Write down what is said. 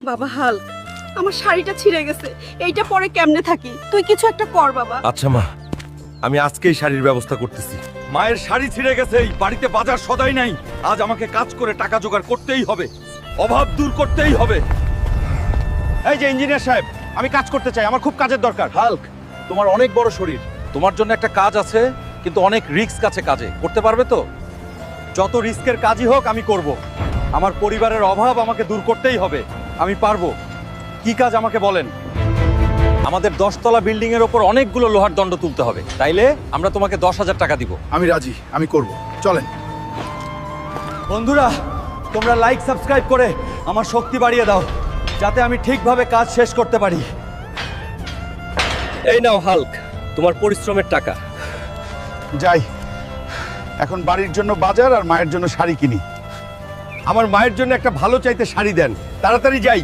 বাবা হাল্ক, আমার শাড়িটা ছিঁড়ে গেছে, এইটা পরে কেমনে থাকি? তুই কিছু একটা কর বাবা। আচ্ছা মা, আমি আজকেই শাড়ির ব্যবস্থা করতেছি। মায়ের শাড়ি ছিঁড়ে গেছে, এই বাড়িতে বাজার সদাই নাই। আজ আমাকে কাজ করে টাকা জোগাড় করতেই হবে, অভাব দূর করতেই হবে। এই যে ইঞ্জিনিয়ার সাহেব, আমি কাজ করতে চাই, আমার খুব কাজের দরকার। হাল্ক, তোমার অনেক বড় শরীর, তোমার জন্য একটা কাজ আছে, কিন্তু অনেক রিস্ক আছে কাজে। করতে পারবে তো? যত রিস্কের কাজই হোক আমি করব। আমার পরিবারের অভাব আমাকে দূর করতেই হবে, আমি পারবো। কি কাজ আমাকে বলেন। আমাদের 10 তলা বিল্ডিং এর উপর অনেকগুলো লোহার দণ্ড তুলতে হবে, তাইলে আমরা তোমাকে 10,000 টাকা দিব। আমি রাজি, আমি করব। চলেন। বন্ধুরা, তোমরা লাইক সাবস্ক্রাইব করে আমার শক্তি বাড়িয়ে দাও, যাতে আমি ঠিকভাবে কাজ শেষ করতে পারি। এই নাও হাল্ক, তোমার পরিশ্রমের টাকা। যাই, এখন বাড়ির জন্য বাজার আর মায়ের জন্য শাড়ি কিনি। আমার মায়ের জন্য একটা ভালো চাইতে শাড়ি দেন, তাড়াতাড়ি যাই।